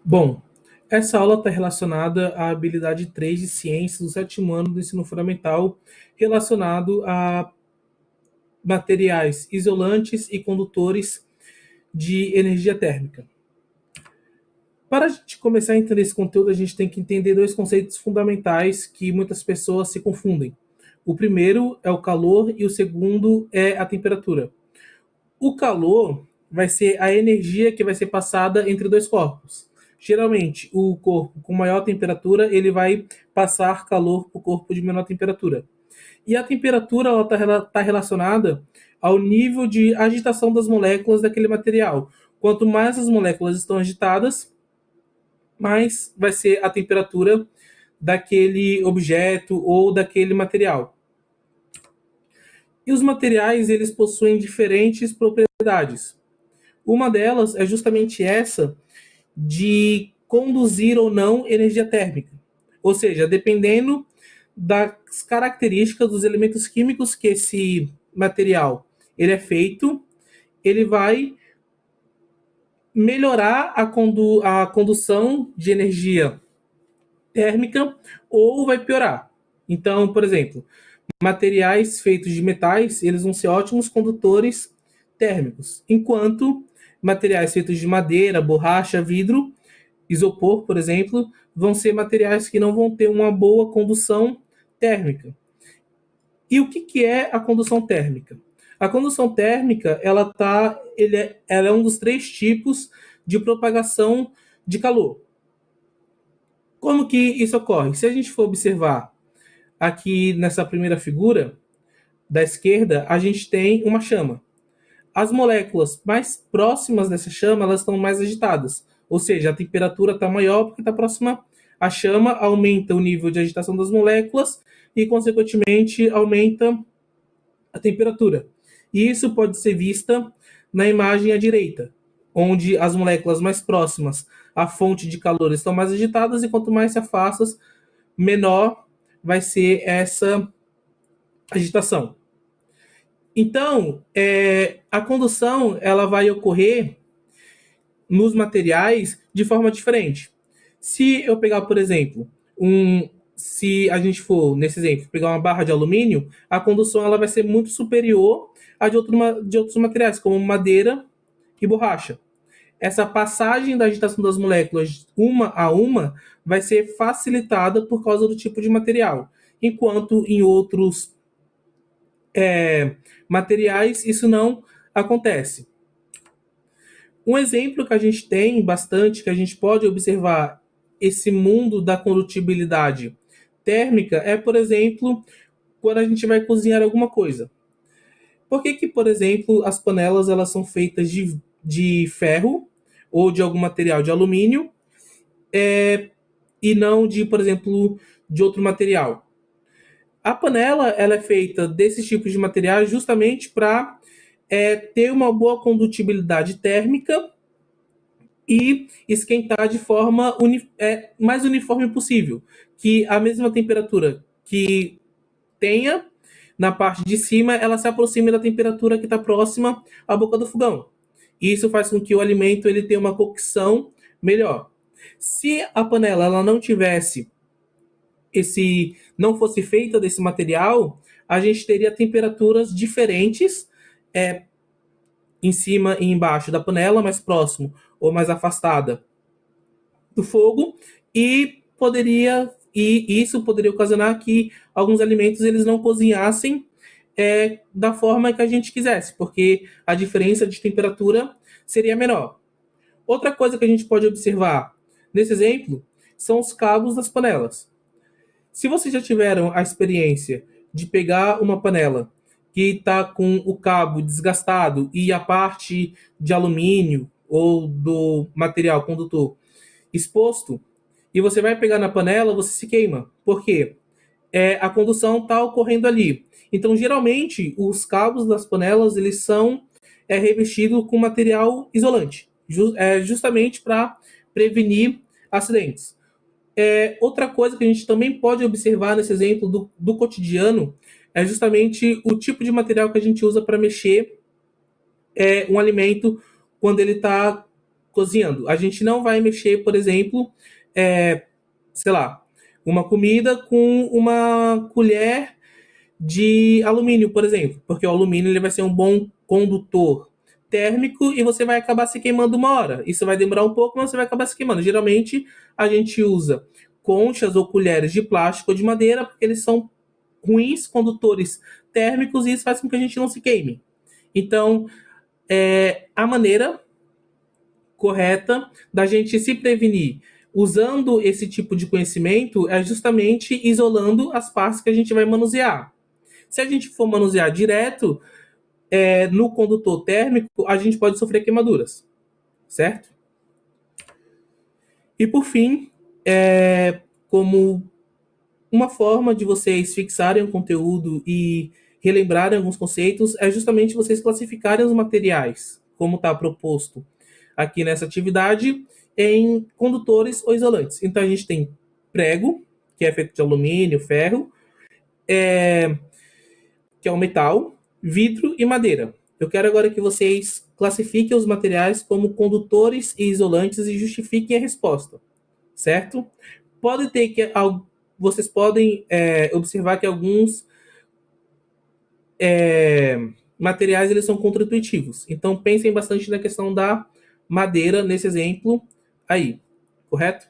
Bom, essa aula está relacionada à habilidade 3 de ciências do sétimo ano do ensino fundamental, relacionado a materiais isolantes e condutores de energia térmica. Para a gente começar a entender esse conteúdo, a gente tem que entender dois conceitos fundamentais que muitas pessoas se confundem. O primeiro é o calor e o segundo é a temperatura. O calor vai ser a energia que vai ser passada entre dois corpos. Geralmente, o corpo com maior temperatura, ele vai passar calor para o corpo de menor temperatura. E a temperatura está relacionada ao nível de agitação das moléculas daquele material. Quanto mais as moléculas estão agitadas, mais vai ser a temperatura daquele objeto ou daquele material. E os materiais, eles possuem diferentes propriedades. Uma delas é justamente essa de conduzir ou não energia térmica. Ou seja, dependendo das características dos elementos químicos que esse material ele é feito, ele vai melhorar a condução de energia térmica ou vai piorar. Então, por exemplo, materiais feitos de metais, eles vão ser ótimos condutores térmicos, enquanto materiais feitos de madeira, borracha, vidro, isopor, por exemplo, vão ser materiais que não vão ter uma boa condução térmica. E o que é a condução térmica? A condução térmica, ela é um dos três tipos de propagação de calor. Como que isso ocorre? Se a gente for observar aqui nessa primeira figura da esquerda, a gente tem uma chama. As moléculas mais próximas dessa chama, elas estão mais agitadas. Ou seja, a temperatura está maior porque está próxima à chama, aumenta o nível de agitação das moléculas e, consequentemente, aumenta a temperatura. E isso pode ser vista na imagem à direita, onde as moléculas mais próximas à fonte de calor estão mais agitadas e quanto mais se afastam, menor vai ser essa agitação. Então, a condução ela vai ocorrer nos materiais de forma diferente. Se eu pegar, por exemplo, se a gente for, nesse exemplo, pegar uma barra de alumínio, a condução ela vai ser muito superior à de outros materiais, como madeira e borracha. Essa passagem da agitação das moléculas uma a uma vai ser facilitada por causa do tipo de material, enquanto em outros materiais isso não acontece. Um exemplo que a gente tem bastante, que a gente pode observar esse mundo da condutibilidade térmica, é, por exemplo, quando a gente vai cozinhar alguma coisa. Por que, por exemplo, as panelas elas são feitas de ferro ou de algum material de alumínio e não de, por exemplo, de outro material? A panela ela é feita desses tipos de materiais justamente para ter uma boa condutibilidade térmica e esquentar de forma mais uniforme possível, que a mesma temperatura que tenha na parte de cima, ela se aproxime da temperatura que está próxima à boca do fogão. Isso faz com que o alimento ele tenha uma cocção melhor. Se a panela ela não fosse feita desse material, a gente teria temperaturas diferentes em cima e embaixo da panela, mais próximo ou mais afastada do fogo, e isso poderia ocasionar que alguns alimentos eles não cozinhassem da forma que a gente quisesse, porque a diferença de temperatura seria menor. Outra coisa que a gente pode observar nesse exemplo são os cabos das panelas. Se vocês já tiveram a experiência de pegar uma panela que está com o cabo desgastado e a parte de alumínio ou do material condutor exposto, e você vai pegar na panela, você se queima. Por quê? A condução está ocorrendo ali. Então, geralmente, os cabos das panelas eles são revestidos com material isolante, justamente para prevenir acidentes. Outra coisa que a gente também pode observar nesse exemplo do cotidiano é justamente o tipo de material que a gente usa para mexer um alimento quando ele está cozinhando. A gente não vai mexer, por exemplo, sei lá, uma comida com uma colher de alumínio, por exemplo, porque o alumínio ele vai ser um bom condutor térmico e você vai acabar se queimando uma hora. Isso vai demorar um pouco, mas você vai acabar se queimando. Geralmente a gente usa conchas ou colheres de plástico ou de madeira porque eles são ruins condutores térmicos e isso faz com que a gente não se queime. Então, a maneira correta da gente se prevenir usando esse tipo de conhecimento é justamente isolando as partes que a gente vai manusear. Se a gente for manusear direto no condutor térmico, a gente pode sofrer queimaduras, certo? E por fim, como uma forma de vocês fixarem o conteúdo e relembrarem alguns conceitos é justamente vocês classificarem os materiais, como está proposto aqui nessa atividade, em condutores ou isolantes. Então a gente tem prego, que é feito de alumínio, ferro, que é o metal, vidro e madeira. Eu quero agora que vocês classifiquem os materiais como condutores e isolantes e justifiquem a resposta, certo? Pode ter que vocês podem observar que alguns materiais eles são contraintuitivos. Então pensem bastante na questão da madeira nesse exemplo aí, correto?